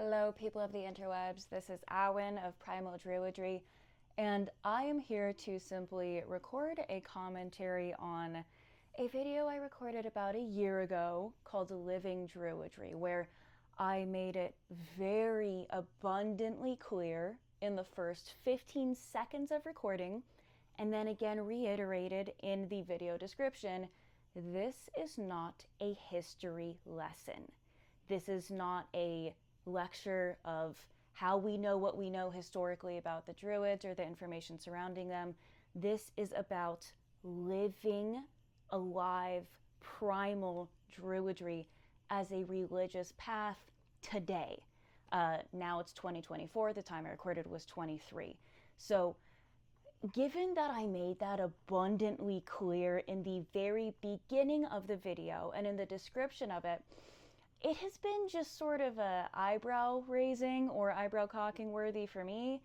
Hello, people of the interwebs. This is Awen of Primal Druidry, and I am here to simply record a commentary on a video I recorded about a year ago called Living Druidry, where I made it very abundantly clear in the first 15 seconds of recording, and then again reiterated in the video description, this is not a history lesson. This is not a lecture of how we know what we know historically about the Druids or the information surrounding them. This is about living alive primal Druidry as a religious path today. Now it's 2024, the time I recorded was 23. So given that I made that abundantly clear in the very beginning of the video and in the description of it, it has been just sort of a eyebrow raising or eyebrow cocking worthy for me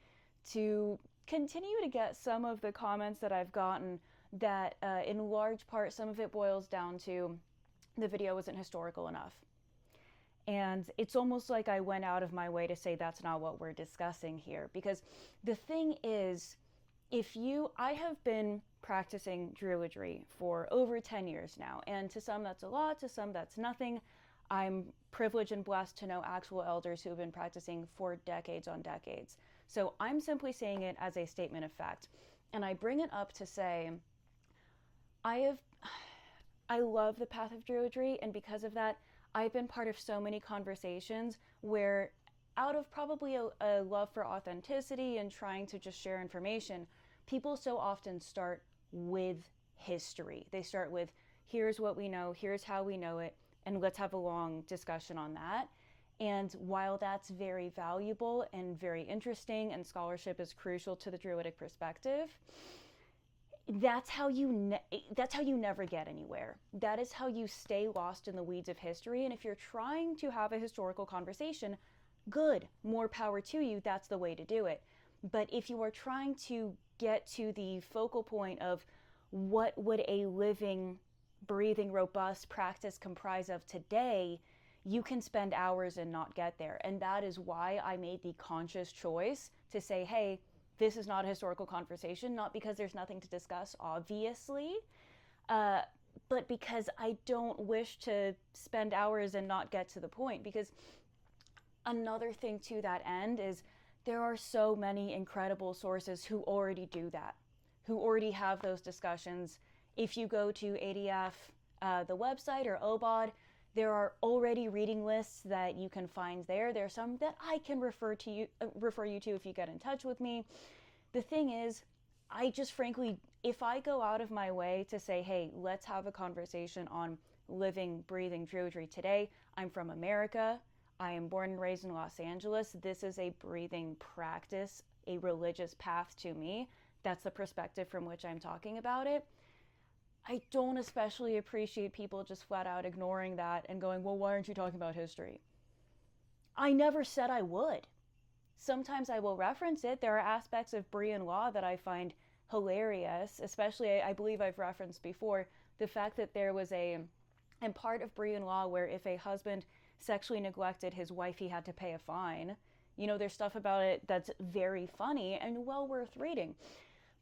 to continue to get some of the comments that I've gotten that in large part some of it boils down to the video wasn't historical enough. And it's almost like I went out of my way to say that's not what we're discussing here, because the thing is, I have been practicing Druidry for over 10 years now, and to some that's a lot, to some that's nothing. I'm privileged and blessed to know actual elders who have been practicing for decades on decades. So I'm simply saying it as a statement of fact. And I bring it up to say, I love the path of Druidry, and because of that, I've been part of so many conversations where, out of probably a love for authenticity and trying to just share information, people so often start with history. They start with, here's what we know, here's how we know it, and let's have a long discussion on that. And while that's very valuable and very interesting, and scholarship is crucial to the Druidic perspective, that's how you never get anywhere. That is how you stay lost in the weeds of history. And if you're trying to have a historical conversation, good, more power to you. That's the way to do it. But if you are trying to get to the focal point of what would a living, breathing, robust practice comprise of today, you can spend hours and not get there. And that is why I made the conscious choice to say, hey, this is not a historical conversation, not because there's nothing to discuss, obviously, but because I don't wish to spend hours and not get to the point. Because another thing to that end is there are so many incredible sources who already do that, who already have those discussions. If you go to ADF, the website, or OBOD, there are already reading lists that you can find there. There are some that I can refer you to if you get in touch with me. The thing is, I just frankly, if I go out of my way to say, hey, let's have a conversation on living, breathing Druidry today. I'm from America. I am born and raised in Los Angeles. This is a breathing practice, a religious path to me. That's the perspective from which I'm talking about it. I don't especially appreciate people just flat out ignoring that and going, well, why aren't you talking about history? I never said I would. Sometimes I will reference it. There are aspects of Brian law that I find hilarious, especially I believe I've referenced before the fact that there was and part of Brian law where if a husband sexually neglected his wife, he had to pay a fine. There's stuff about it that's very funny and well worth reading.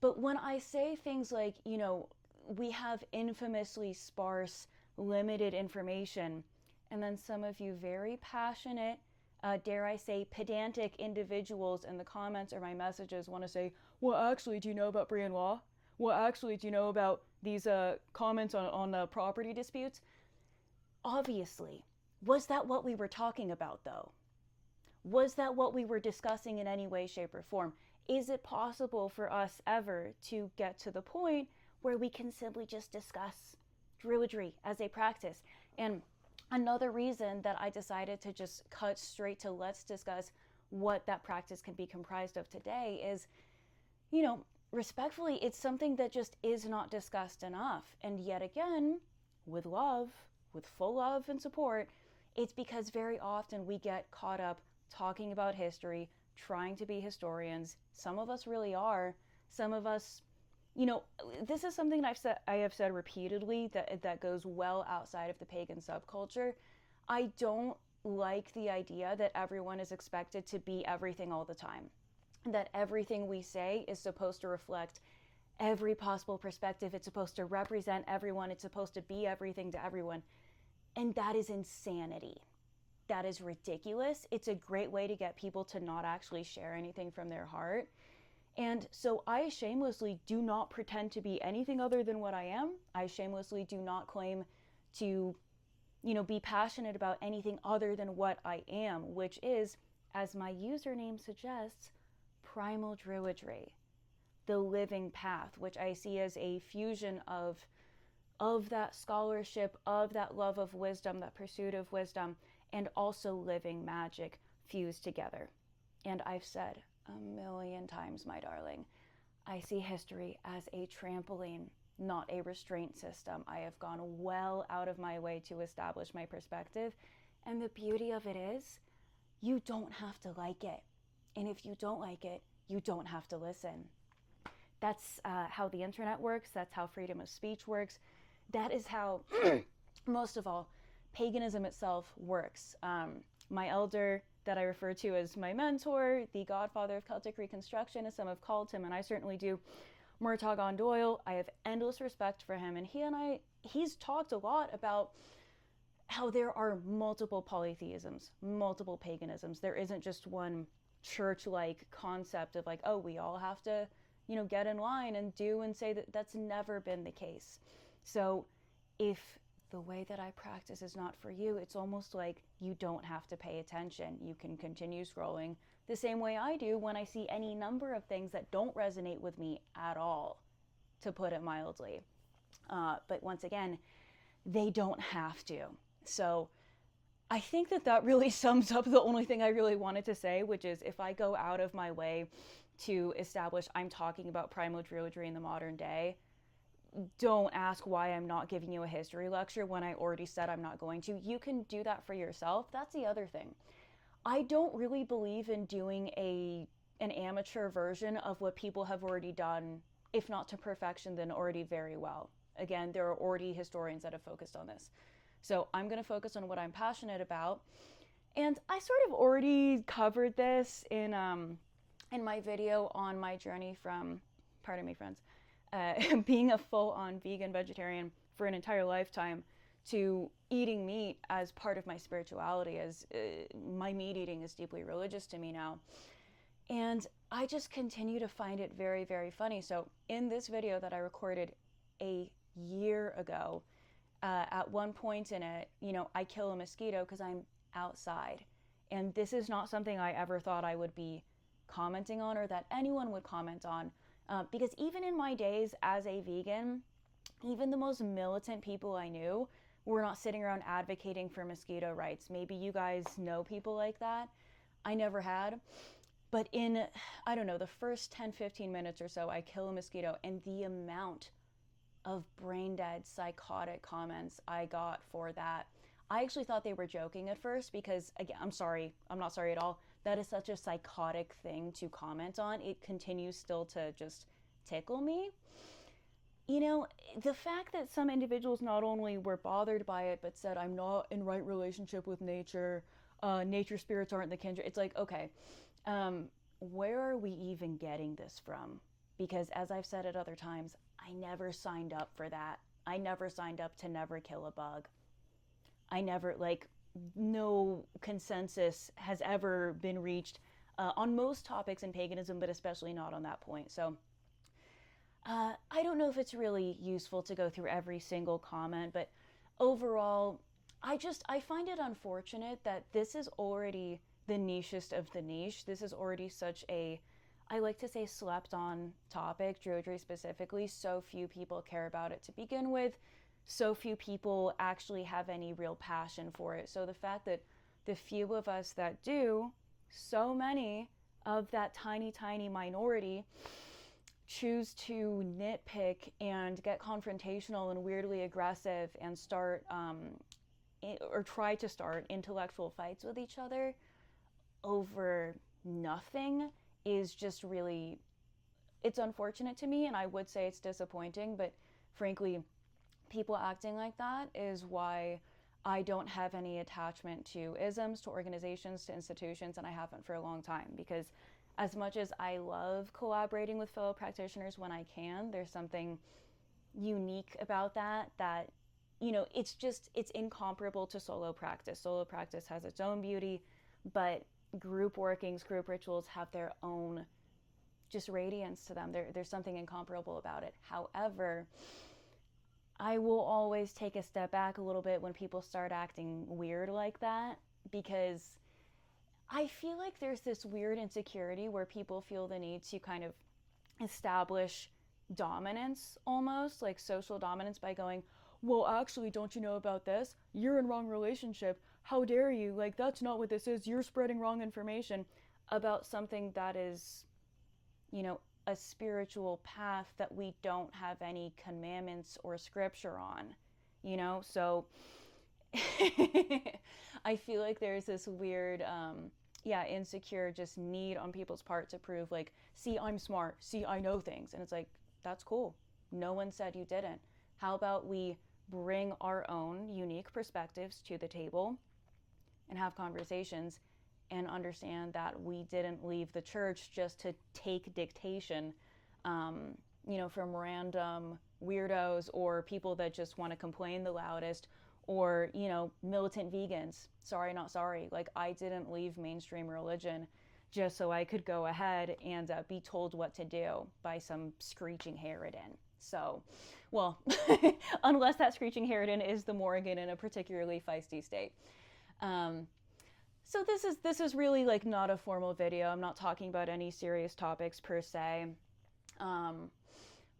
But when I say things like, we have infamously sparse, limited information, and then some of you very passionate, dare I say, pedantic individuals in the comments or my messages want to say, well, actually, do you know about Brian law? Well, actually, do you know about these comments on property disputes? Obviously. Was that what we were talking about, though? Was that what we were discussing in any way, shape, or form? Is it possible for us ever to get to the point where we can simply just discuss Druidry as a practice? And another reason that I decided to just cut straight to let's discuss what that practice can be comprised of today is, respectfully, it's something that just is not discussed enough. And yet again, with love, with full love and support, it's because very often we get caught up talking about history, trying to be historians. Some of us really are. Some of us, this is something I have said repeatedly that goes well outside of the pagan subculture. I don't like the idea that everyone is expected to be everything all the time, that everything we say is supposed to reflect every possible perspective. It's supposed to represent everyone. It's supposed to be everything to everyone. And that is insanity. That is ridiculous. It's a great way to get people to not actually share anything from their heart. And so I shamelessly do not pretend to be anything other than what I am. I shamelessly do not claim to, be passionate about anything other than what I am, which is, as my username suggests, Primal Druidry, the living path, which I see as a fusion of that scholarship, of that love of wisdom, that pursuit of wisdom, and also living magic fused together. And I've said a million times, my darling, I see history as a trampoline, not a restraint system. I have gone well out of my way to establish my perspective. And the beauty of it is, you don't have to like it. And if you don't like it, you don't have to listen. That's how the internet works. That's how freedom of speech works. That is how, most of all, paganism itself works. My elder, that I refer to as my mentor, the godfather of Celtic Reconstruction, as some have called him, and I certainly do, Murtagh on Doyle, I have endless respect for him, and he's talked a lot about how there are multiple polytheisms, multiple paganisms. There isn't just one church-like concept of like, oh, we all have to, get in line and do and say that. That's never been the case. So if the way that I practice is not for you, it's almost like you don't have to pay attention. You can continue scrolling the same way I do when I see any number of things that don't resonate with me at all, to put it mildly. But once again, they don't have to. So I think that really sums up the only thing I really wanted to say, which is if I go out of my way to establish I'm talking about primal druidry in the modern day, don't ask why I'm not giving you a history lecture when I already said I'm not going to. You can do that for yourself. That's the other thing. I don't really believe in doing an amateur version of what people have already done, if not to perfection, then already very well. Again, there are already historians that have focused on this. So I'm going to focus on what I'm passionate about. And I sort of already covered this in my video on my journey from, pardon me, friends, being a full-on vegan vegetarian for an entire lifetime to eating meat as part of my spirituality, as my meat eating is deeply religious to me now. And I just continue to find it very, very funny. So in this video that I recorded a year ago, at one point in it, I kill a mosquito because I'm outside. And this is not something I ever thought I would be commenting on or that anyone would comment on. Because even in my days as a vegan, even the most militant people I knew were not sitting around advocating for mosquito rights. Maybe you guys know people like that. I never had. But in, I don't know, the first 10, 15 minutes or so, I kill a mosquito, and the amount of brain dead, psychotic comments I got for that. I actually thought they were joking at first because, again, I'm not sorry at all. That is such a psychotic thing to comment on. It continues still to just tickle me. The fact that some individuals not only were bothered by it, but said, I'm not in right relationship with nature, nature spirits aren't the kindred. It's like, okay, where are we even getting this from? Because as I've said at other times, I never signed up for that. I never signed up to never kill a bug. I never, no consensus has ever been reached on most topics in paganism, but especially not on that point. So I don't know if it's really useful to go through every single comment, but overall, I find it unfortunate that this is already the nichest of the niche. This is already such a, I like to say, slept on topic, Druidry specifically. So few people care about it to begin with. So few people actually have any real passion for it. So the fact that the few of us that do, so many of that tiny, tiny minority choose to nitpick and get confrontational and weirdly aggressive and start or try to start intellectual fights with each other over nothing is just really, it's unfortunate to me, and I would say it's disappointing, but frankly, people acting like that is why I don't have any attachment to isms, to organizations, to institutions, and I haven't for a long time, because as much as I love collaborating with fellow practitioners when I can, there's something unique about that, you know, it's incomparable to solo practice. Solo practice has its own beauty, but group workings, group rituals have their own just radiance to them. There's something incomparable about it. However, I will always take a step back a little bit when people start acting weird like that, because I feel like there's this weird insecurity where people feel the need to kind of establish dominance, almost like social dominance, by going, well, actually, don't you know about this? You're in wrong relationship. How dare you? Like, that's not what this is. You're spreading wrong information about something that is, you know, a spiritual path that we don't have any commandments or scripture on, you know? So I feel like there's this weird, insecure just need on people's part to prove, like, see, I'm smart. See, I know things. And it's like, that's cool. No one said you didn't. How about we bring our own unique perspectives to the table and have conversations and understand that we didn't leave the church just to take dictation, you know, from random weirdos or people that just want to complain the loudest, or, you know, militant vegans. Sorry, not sorry. Like, I didn't leave mainstream religion just so I could go ahead and be told what to do by some screeching Harridan. So, well, unless that screeching Harridan is the Morrigan in a particularly feisty state. So this is really like not a formal video. I'm not talking about any serious topics per se.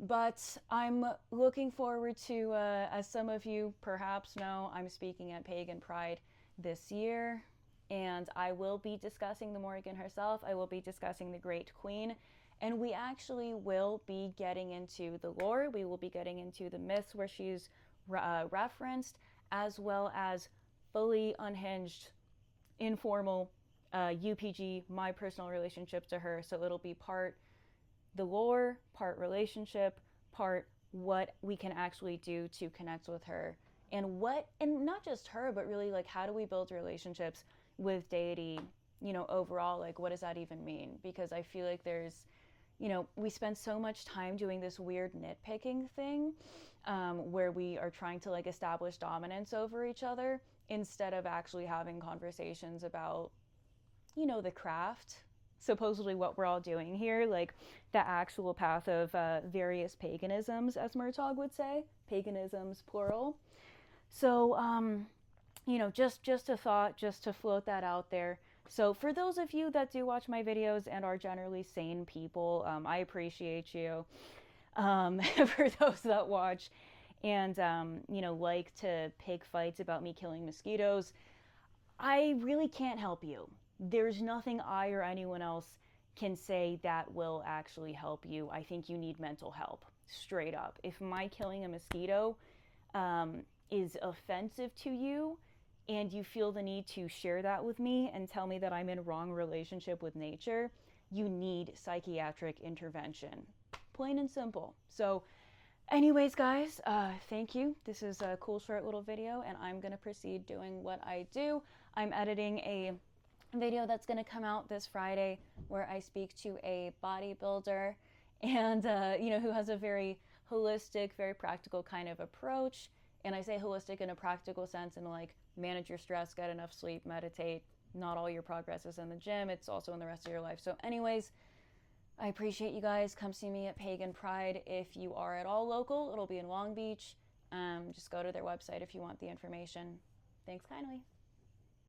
But I'm looking forward to, as some of you perhaps know, I'm speaking at Pagan Pride this year, and I will be discussing the Morrigan herself. I will be discussing the Great Queen, and we actually will be getting into the lore. We will be getting into the myths where she's referenced, as well as fully unhinged, informal UPG, my personal relationship to her. So it'll be part the lore, part relationship, part what we can actually do to connect with her, and not just her, but really, like, how do we build relationships with deity, you know, overall, like, what does that even mean? Because I feel like there's, you know, we spend so much time doing this weird nitpicking thing, where we are trying to, like, establish dominance over each other instead of actually having conversations about, you know, the craft, supposedly what we're all doing here, like the actual path of various paganisms, as Murtaugh would say, paganisms plural. So, you know, just a thought, just to float that out there. So for those of you that do watch my videos and are generally sane people, I appreciate you. For those that watch and, you know, like to pick fights about me killing mosquitoes, I really can't help you. There's nothing I or anyone else can say that will actually help you. I think you need mental help, straight up. If my killing a mosquito is offensive to you, and you feel the need to share that with me and tell me that I'm in a wrong relationship with nature, you need psychiatric intervention. Plain and simple. So anyways, guys, thank you. This is a cool short little video, and I'm going to proceed doing what I do. I'm editing a video that's going to come out this Friday where I speak to a bodybuilder and, you know, who has a very holistic, very practical kind of approach. And I say holistic in a practical sense, and like, manage your stress, get enough sleep, meditate. Not all your progress is in the gym. It's also in the rest of your life. So anyways, I appreciate you guys. Come see me at Pagan Pride. If you are at all local, it'll be in Long Beach. Just go to their website if you want the information. Thanks kindly.